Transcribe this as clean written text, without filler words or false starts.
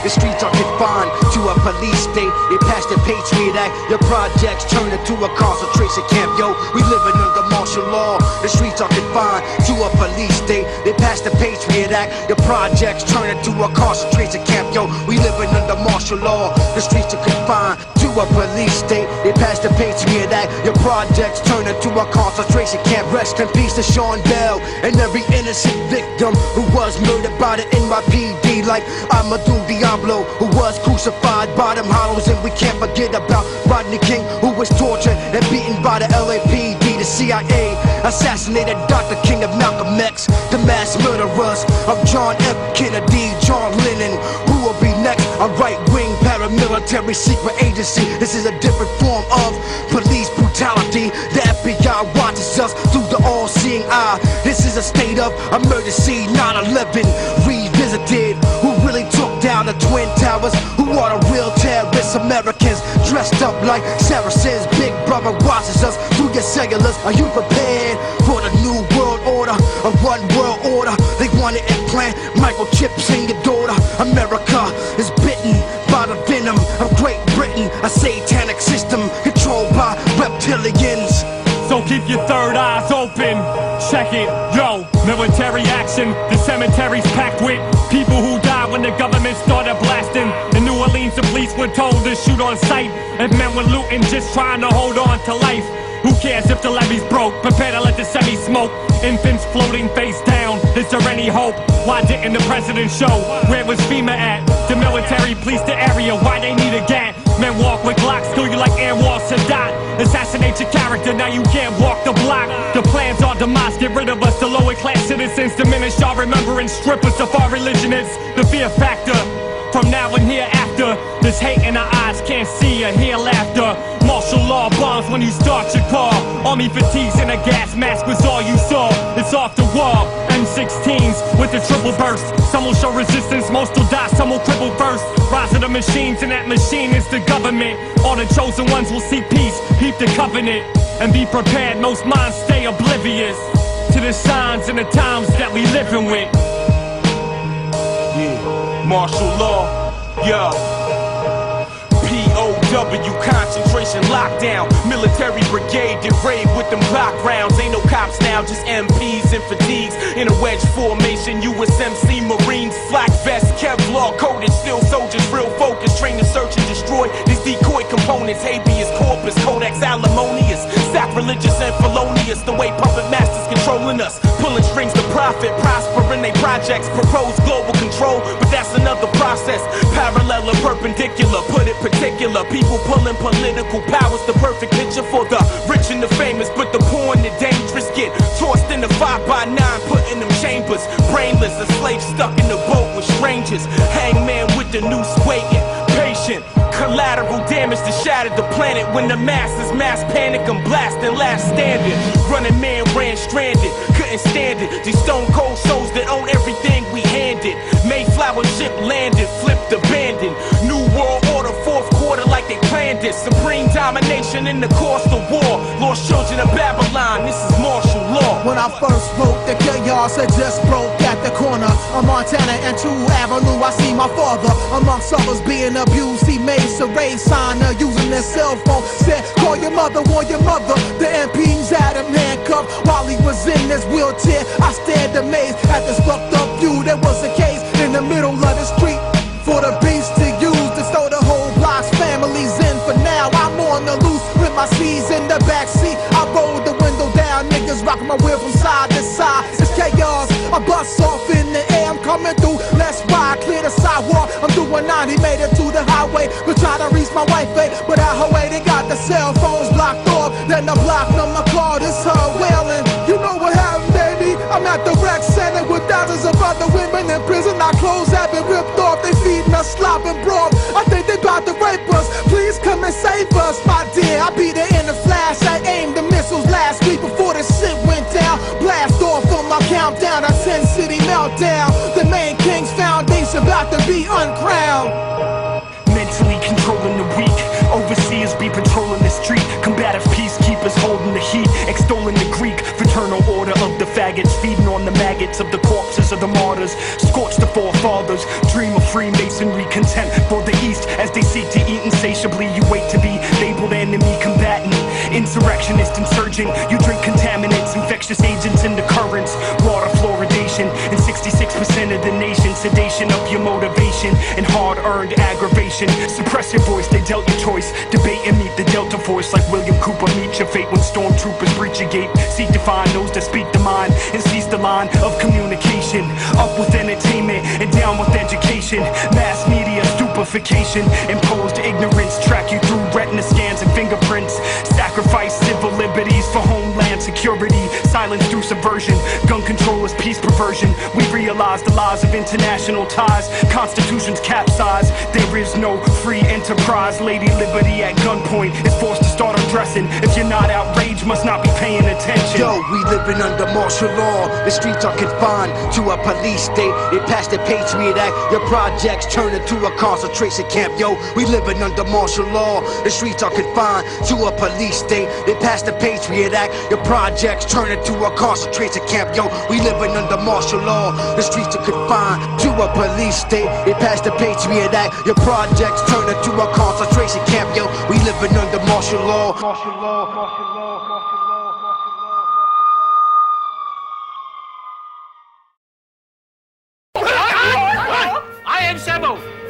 The streets are confined to a police state. They passed the Patriot Act. Your projects turn into a concentration camp. Yo, we living under martial law. The streets are confined to a police state. They passed the Patriot Act. Your projects turn into a concentration camp. Yo, we living under martial law. The streets are confined to a police state. They passed the Patriot Act. Your projects turn into a concentration camp. Rest in peace to Sean Bell and every innocent victim who was murdered by the NYPD, like Amadou Diablo, who was crucified by them hollows. And we can't forget about Rodney King, who was tortured and beaten by the LAPD. The CIA assassinated Dr. King of Malcolm X. The mass murderers of John F. Kennedy, John Lennon. Who will be next? A right-wing paramilitary secret agency. This is a different form of police brutality. The FBI watches us through the all-seeing eye. This is a state of emergency. 9/11 revisited. Who really took down the Twin Towers? Who are the real terrorists? Americans dressed up like Saracens. Big brother watches us through your cellulars. Are you prepared for the new world order? A one world order. They want to implant microchips in your daughter. America is bitten by the venom of Great Britain. A satanic system controlled by reptilians. So keep your third eyes open. Check it, yo, military action. The cemetery's packed with people who died when the government started blasting. In New Orleans, the police were told to shoot on sight. And men were looting, just trying to hold on to life. Who cares if the levee's broke? Prepare to let the semi smoke. Infants floating face down. Is there any hope? Why didn't the president show? Where was FEMA at? The military police the area. Why they need a gat? Men walk with Glocks, kill you like Anwar Sadat. Assassinate your character, now you can't walk the block. The plans are demise, get rid of us, the lower class citizens. Diminish our remembrance, strip us of our religion. It's the fear factor. From now and hereafter, there's hate in our eyes, can't see or hear laughter. Martial law bombs when you start your car. Army fatigues and a gas mask was all you saw. It's off the wall, M16s with a triple burst. Some will show resistance, most will die, some will cripple first. Rise of the machines, and that machine is the government. All the chosen ones will seek peace, keep the covenant. And be prepared, most minds stay oblivious to the signs and the times that we living with. Yeah, martial law, yo. POW, concentration lockdown. Military brigade get raid with them Glock rounds. Ain't no cops now, just MPs in fatigues. In a wedge formation, USMC Marines. Flak vest, Kevlar coated. Still soldiers, real focus. Train to search and destroy these decoy components. Habeas corpus, codex alimonious. Sacrilegious and felonious. The way puppet masters controlling us. Pulling strings to profit, prosper in they projects. Propose global control, but that's another process. Parallel or perpendicular, put it particular. People pulling political powers, the perfect picture for the rich and the famous. But the poor and the dangerous get tossed in the 5x9, put in them chambers. Brainless, a slave stuck in the boat with strangers. Hangman with the noose waiting, patient. Collateral damage to shatter the planet. When the masses mass panic, I'm blasting last standing. Running man ran stranded, couldn't stand it. These stone cold souls that own everything we handed. Mayflower ship landed, flipped abandoned. New world order, fourth quarter like they planned it. Supreme domination in the course of war. Lost children of Babylon, this is martial law. When I first broke the chaos, it just broke at the corner of Montana and 2 Avenue. I see my father amongst others being abused. He made Saray signer using their cell phone. Said, call your mother, warn your mother. The MPs had him handcuffed while he was in his wheelchair. I stared amazed at this fucked up view. There was a case in the middle of the street for the beast to use to throw the whole block's families in. For now, I'm on the loose with my C's in the backseat. I rolled the window down, niggas rocking my wheel from side to side. It's chaos, I bust off in the air. I'm coming through, let's ride, clear the sidewalk. I'm doing 90, made it to the highway. We're trying to reach my wife, but out her way, they got the cell phones blocked off. Then the block number called, it's her wailing. You know what happened, baby? I'm at the rec center with thousands of other women in prison. Our clothes have been ripped off, they feeding us slop and broth. I think they about to rape us, please come and save us. My dear, I beat her in a flash. I aimed the missiles last week before the shit went down. Blast off on my countdown, a 10-city meltdown. The main king's foundation about to be uncrowned. Mentally controlling the weak, overseers be patrolling the street. Combative peacekeepers holding the heat, extolling the Greek fraternal order of the faggots, feeding on the maggots of the corpses of the martyrs. Scorch the forefathers, dream of Freemasonry, content wait to be labeled enemy combatant, insurrectionist, insurgent. You drink contaminants, infectious agents in the currents, water fluoridation, and 66% of the nation. Sedation up your motivation and hard-earned aggravation. Suppress your voice, they dealt your choice. Debate and meet the Delta Force like William Cooper. Meet your fate when stormtroopers breach your gate. Seek to find those that speak the mind and seize the line of communication. Up with entertainment and down with education. Mass media stupefaction, imposed ignorance. Track you through retina scans and fingerprints. Sacrifice civil liberties for homeland security. Silence through subversion. Gun control is peace perversion. We realize the laws of international ties. Constitutions capsize. There is no free enterprise. Lady Liberty at gunpoint is forced to start undressing. If you're not outraged, must not be paying attention. Yo, we living under martial law. The streets are confined to a police state. They passed the Patriot Act. Your projects turn into a concentration camp. Yo, we living under martial law. The streets are confined to a police state. They passed the Patriot Act. Your projects turn into a concentration camp. Yo, we living under martial law. The streets are confined to a police state. They passed the Patriot Act. Your projects turn into a concentration camp. Yo, we living under martial law. Martial law. Martial law. Martial law. I am Sammo.